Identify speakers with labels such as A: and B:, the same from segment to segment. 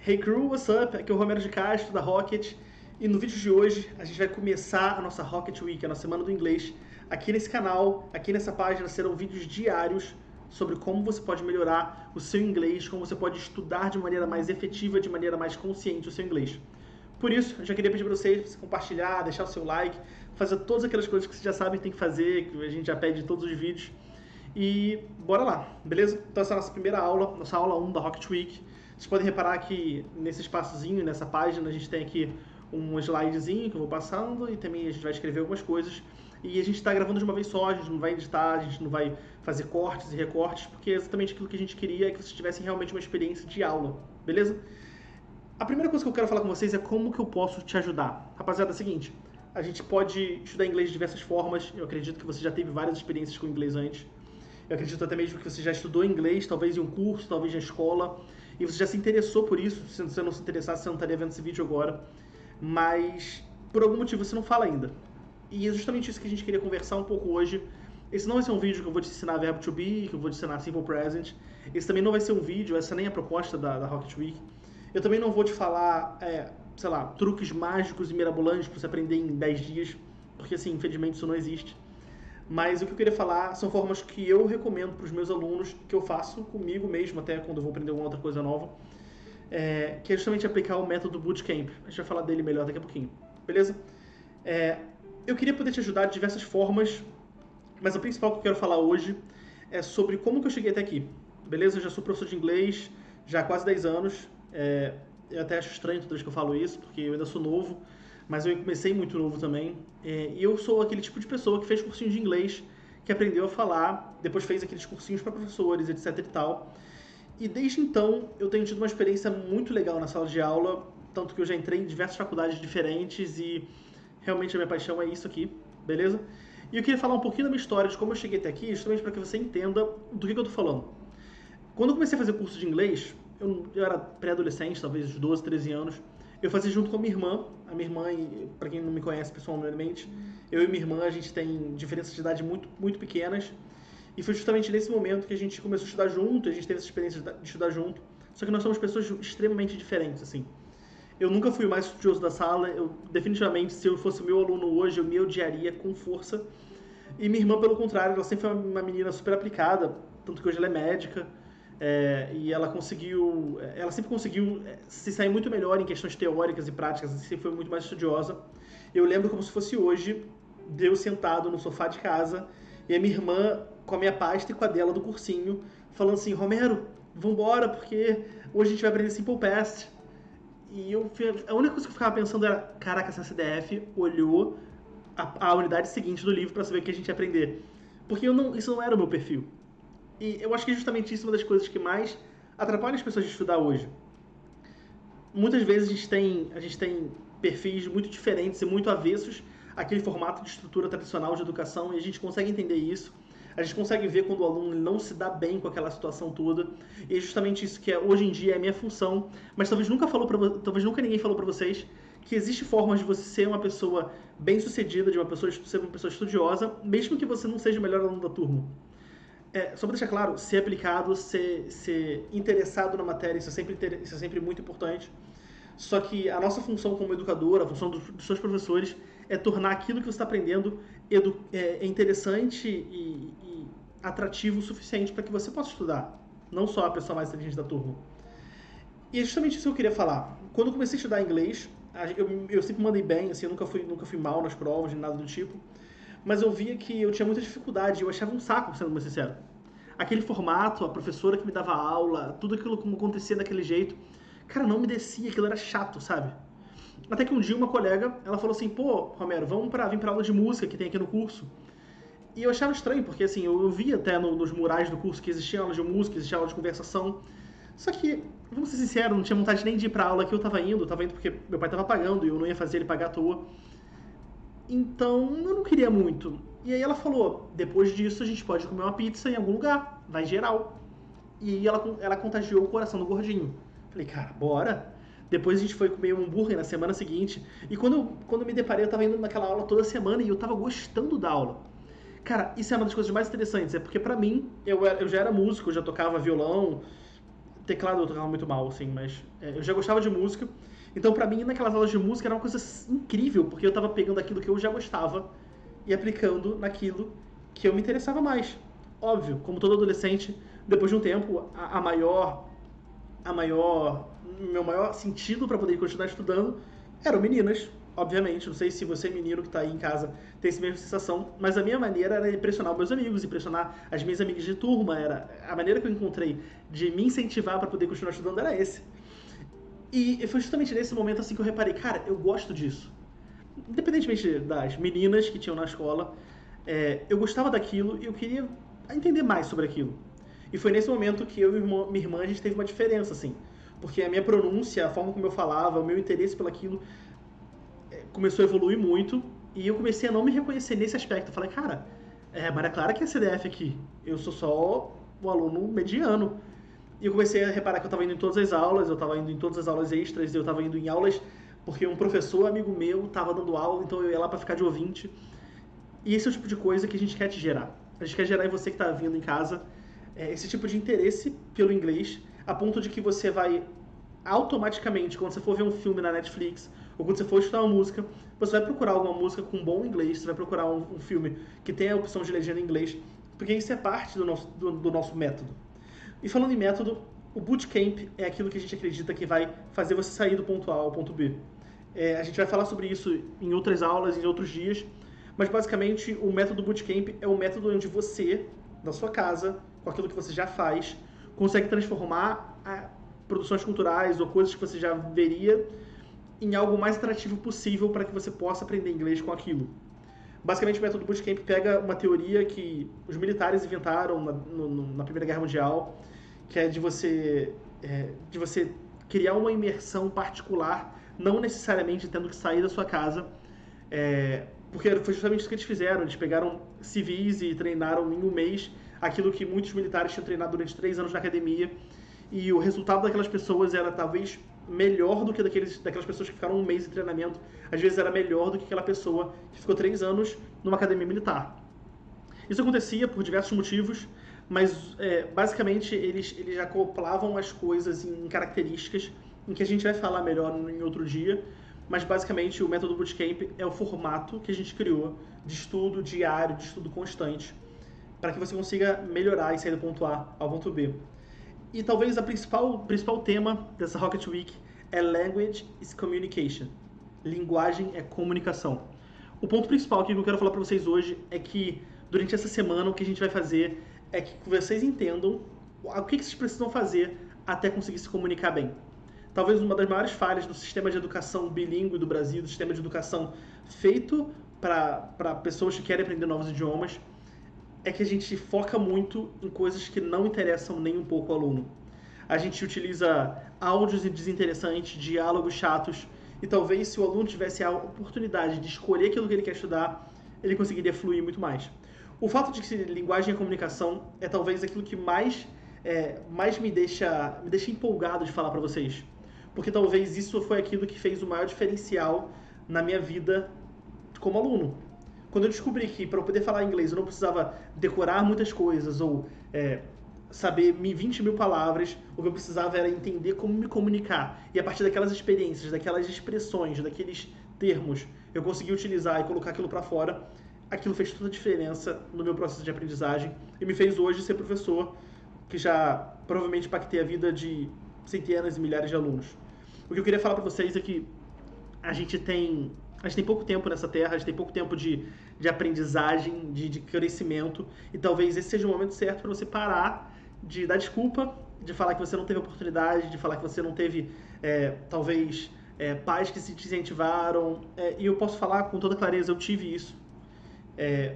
A: Hey crew, what's up? Aqui é o Romero de Castro, da Rocket. E no vídeo de hoje, a gente vai começar a nossa Rocket Week, a nossa Semana do Inglês. Aqui nesse canal, aqui nessa página, serão vídeos diários sobre como você pode melhorar o seu inglês, como você pode estudar de maneira mais efetiva, de maneira mais consciente o seu inglês. Por isso, eu já queria pedir para você compartilhar, deixar o seu like, fazer todas aquelas coisas que você já sabe que tem que fazer, que a gente já pede em todos os vídeos. E bora lá, beleza? Então essa é a nossa primeira aula, nossa aula 1 da Rocket Week. Vocês podem reparar que nesse espaçozinho, nessa página, a gente tem aqui um slidezinho que eu vou passando e também a gente vai escrever algumas coisas. E a gente está gravando de uma vez só, a gente não vai editar, a gente não vai fazer cortes e recortes, porque é exatamente aquilo que a gente queria é que vocês tivessem realmente uma experiência de aula, beleza? A primeira coisa que eu quero falar com vocês é como que eu posso te ajudar. Rapaziada, é o seguinte, a gente pode estudar inglês de diversas formas, eu acredito que você já teve várias experiências com inglês antes. Eu acredito até mesmo que você já estudou inglês, talvez em um curso, talvez na escola, e você já se interessou por isso. Se você não se interessasse, você não estaria vendo esse vídeo agora. Mas, por algum motivo, você não fala ainda. E é justamente isso que a gente queria conversar um pouco hoje. Esse não vai ser um vídeo que eu vou te ensinar verbo to be, que eu vou te ensinar simple present. Esse também não vai ser um vídeo, essa nem é a proposta da Rocket Week. Eu também não vou te falar, sei lá, truques mágicos e mirabolantes para você aprender em 10 dias, porque, assim, infelizmente isso não existe. Mas o que eu queria falar são formas que eu recomendo para os meus alunos, que eu faço comigo mesmo, até quando eu vou aprender alguma outra coisa nova, que é justamente aplicar o método Bootcamp. A gente vai falar dele melhor daqui a pouquinho, beleza? Eu queria poder te ajudar de diversas formas, mas a principal que eu quero falar hoje é sobre como que eu cheguei até aqui, beleza? Eu já sou professor de inglês já há quase 10 anos, eu até acho estranho toda vez que eu falo isso, porque eu ainda sou novo, mas eu comecei muito novo também, e eu sou aquele tipo de pessoa que fez cursinho de inglês, que aprendeu a falar, depois fez aqueles cursinhos para professores, etc e tal. E desde então eu tenho tido uma experiência muito legal na sala de aula, tanto que eu já entrei em diversas faculdades diferentes e realmente a minha paixão é isso aqui, beleza? E eu queria falar um pouquinho da minha história, de como eu cheguei até aqui, justamente para que você entenda do que eu tô falando. Quando eu comecei a fazer curso de inglês, eu era pré-adolescente, talvez uns 12, 13 anos, eu fazia junto com a minha irmã. A minha irmã, para quem não me conhece pessoalmente, eu e minha irmã, a gente tem diferenças de idade muito, muito pequenas. E foi justamente nesse momento que a gente começou a estudar junto, a gente teve essa experiência de estudar junto. Só que nós somos pessoas extremamente diferentes, assim. Eu nunca fui o mais estudioso da sala, eu definitivamente, se eu fosse o meu aluno hoje, eu me odiaria com força. E minha irmã, pelo contrário, ela sempre foi uma menina super aplicada, tanto que hoje ela é médica. E ela sempre conseguiu se sair muito melhor em questões teóricas e práticas, sempre foi muito mais estudiosa. Eu lembro como se fosse hoje, eu sentado no sofá de casa, e a minha irmã com a minha pasta e com a dela do cursinho, falando assim, Romero, vambora, porque hoje a gente vai aprender Simple Past. E a única coisa que eu ficava pensando era, caraca, essa CDF olhou a unidade seguinte do livro para saber o que a gente ia aprender. Porque isso não era o meu perfil. E eu acho que é justamente isso uma das coisas que mais atrapalha as pessoas de estudar hoje. Muitas vezes a gente tem perfis muito diferentes e muito avessos àquele formato de estrutura tradicional de educação, e a gente consegue entender isso. A gente consegue ver quando o aluno não se dá bem com aquela situação toda. E é justamente isso que hoje em dia é a minha função. Mas talvez nunca ninguém falou para vocês que existe formas de você ser uma pessoa bem-sucedida, ser uma pessoa estudiosa, mesmo que você não seja o melhor aluno da turma. Só para deixar claro, ser aplicado, ser interessado na matéria, isso é sempre muito importante. Só que a nossa função como educador, a função dos seus professores, é tornar aquilo que você está aprendendo interessante e atrativo o suficiente para que você possa estudar. Não só a pessoa mais inteligente da turma. E é justamente isso que eu queria falar. Quando eu comecei a estudar inglês, eu sempre mandei bem, assim, eu nunca fui mal nas provas, nem nada do tipo. Mas eu via que eu tinha muita dificuldade, eu achava um saco, sendo mais sincero. Aquele formato, a professora que me dava aula, tudo aquilo como acontecia daquele jeito, cara, não me descia, aquilo era chato, sabe? Até que um dia uma colega, ela falou assim, pô, Romero, vamos vir pra aula de música que tem aqui no curso. E eu achava estranho, porque assim, eu via até nos murais do curso que existia aula de música, existia aula de conversação. Só que, vamos ser sinceros, não tinha vontade nem de ir pra aula que eu tava indo porque meu pai tava pagando e eu não ia fazer ele pagar à toa. Então, eu não queria muito. E aí ela falou, depois disso a gente pode comer uma pizza em algum lugar, vai geral. E aí ela contagiou o coração do gordinho. Falei, cara, bora. Depois a gente foi comer um hambúrguer na semana seguinte. E quando eu me deparei, eu tava indo naquela aula toda semana e eu tava gostando da aula. Cara, isso é uma das coisas mais interessantes, porque pra mim, eu já era músico, eu já tocava violão, Teclado eu tocava muito mal, assim, mas eu já gostava de música. Então, pra mim, naquelas aulas de música era uma coisa incrível, porque eu tava pegando aquilo que eu já gostava e aplicando naquilo que eu me interessava mais. Óbvio, como todo adolescente, depois de um tempo, meu maior sentido para poder continuar estudando eram meninas, obviamente. Não sei se você, menino que está aí em casa, tem essa mesma sensação, mas a minha maneira era impressionar os meus amigos, impressionar as minhas amigas de turma. Era a maneira que eu encontrei de me incentivar para poder continuar estudando era esse. E foi justamente nesse momento assim que eu reparei, cara, eu gosto disso. Independentemente das meninas que tinham na escola, eu gostava daquilo e eu queria entender mais sobre aquilo. E foi nesse momento que eu e minha irmã, a gente teve uma diferença, assim. Porque a minha pronúncia, a forma como eu falava, o meu interesse pelaquilo começou a evoluir muito. E eu comecei a não me reconhecer nesse aspecto. Eu falei, cara, Maria Clara que é CDF aqui. Eu sou só um aluno mediano. E eu comecei a reparar que eu estava indo em todas as aulas, eu estava indo em todas as aulas extras, eu estava indo em aulas porque um professor amigo meu estava dando aula, então eu ia lá para ficar de ouvinte. E esse é o tipo de coisa que a gente quer te gerar. A gente quer gerar em você que está vindo em casa esse tipo de interesse pelo inglês, a ponto de que você vai automaticamente, quando você for ver um filme na Netflix, ou quando você for estudar uma música, você vai procurar alguma música com bom inglês, você vai procurar um filme que tenha a opção de legenda em inglês, porque isso é parte do nosso método. E falando em método, o bootcamp é aquilo que a gente acredita que vai fazer você sair do ponto A ao ponto B. A gente vai falar sobre isso em outras aulas, em outros dias, mas basicamente o método bootcamp é o método onde você, na sua casa, com aquilo que você já faz, consegue transformar produções culturais ou coisas que você já veria em algo mais atrativo possível para que você possa aprender inglês com aquilo. Basicamente, o método bootcamp pega uma teoria que os militares inventaram na Primeira Guerra Mundial, que é de você criar uma imersão particular, não necessariamente tendo que sair da sua casa, porque foi justamente isso que eles fizeram. Eles pegaram civis e treinaram em um mês aquilo que muitos militares tinham treinado durante 3 anos na academia, e o resultado daquelas pessoas era talvez melhor do que daquelas pessoas que ficaram um mês em treinamento. Às vezes era melhor do que aquela pessoa que ficou 3 anos numa academia militar. Isso acontecia por diversos motivos, mas basicamente eles acoplavam as coisas em características em que a gente vai falar melhor em outro dia, mas basicamente o método Bootcamp é o formato que a gente criou de estudo diário, de estudo constante, para que você consiga melhorar e sair do ponto A ao ponto B. E talvez o principal tema dessa Rocket Week é Language is Communication. Linguagem é comunicação. O ponto principal que eu quero falar para vocês hoje é que durante essa semana o que a gente vai fazer é que vocês entendam o que vocês precisam fazer até conseguir se comunicar bem. Talvez uma das maiores falhas do sistema de educação bilíngue do Brasil, do sistema de educação feito para pessoas que querem aprender novos idiomas, é que a gente foca muito em coisas que não interessam nem um pouco o aluno. A gente utiliza áudios desinteressantes, diálogos chatos, e talvez se o aluno tivesse a oportunidade de escolher aquilo que ele quer estudar, ele conseguiria fluir muito mais. O fato de que linguagem e comunicação é talvez aquilo que mais me deixa empolgado de falar para vocês. Porque talvez isso foi aquilo que fez o maior diferencial na minha vida como aluno. Quando eu descobri que para eu poder falar inglês eu não precisava decorar muitas coisas ou saber 20 mil palavras, o que eu precisava era entender como me comunicar. E a partir daquelas experiências, daquelas expressões, daqueles termos, eu consegui utilizar e colocar aquilo para fora. Aquilo fez toda a diferença no meu processo de aprendizagem e me fez hoje ser professor, que já provavelmente impactei a vida de centenas e milhares de alunos. O que eu queria falar para vocês é que a gente tem pouco tempo nessa terra, a gente tem pouco tempo de aprendizagem, de crescimento, e talvez esse seja o momento certo para você parar de dar desculpa, de falar que você não teve oportunidade, de falar que você não teve, talvez, pais que se te incentivaram, e eu posso falar com toda clareza, eu tive isso,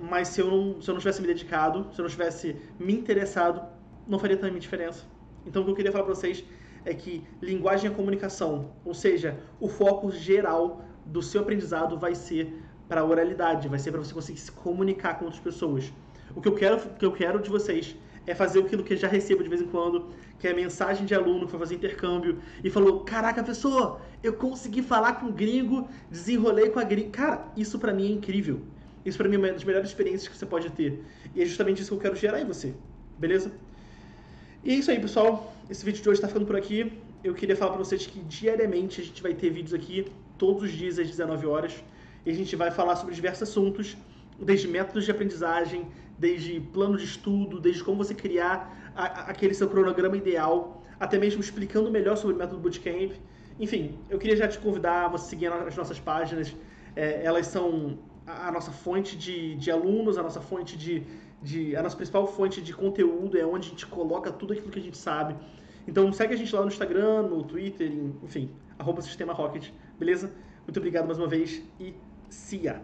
A: mas se eu não tivesse me dedicado, se eu não tivesse me interessado, não faria tanta diferença. Então o que eu queria falar para vocês é que linguagem é comunicação, ou seja, o foco geral do seu aprendizado vai ser para a oralidade, vai ser para você conseguir se comunicar com outras pessoas. O que eu quero de vocês é fazer aquilo que eu já recebo de vez em quando, que é mensagem de aluno que foi fazer intercâmbio e falou: caraca, professor, eu consegui falar com um gringo, desenrolei com a gringa. Cara, isso para mim é incrível. Isso para mim é uma das melhores experiências que você pode ter. E é justamente isso que eu quero gerar em você. Beleza? E é isso aí, pessoal. Esse vídeo de hoje está ficando por aqui. Eu queria falar para vocês que diariamente a gente vai ter vídeos aqui, todos os dias às 19 horas. E a gente vai falar sobre diversos assuntos, desde métodos de aprendizagem, desde plano de estudo, desde como você criar aquele seu cronograma ideal, até mesmo explicando melhor sobre o método Bootcamp. Enfim, eu queria já te convidar a você seguir as nossas páginas. Elas são a nossa fonte de alunos, a nossa fonte a nossa principal fonte de conteúdo, é onde a gente coloca tudo aquilo que a gente sabe. Então segue a gente lá no Instagram, no Twitter, enfim, @SistemaRocket, beleza? Muito obrigado mais uma vez e see ya!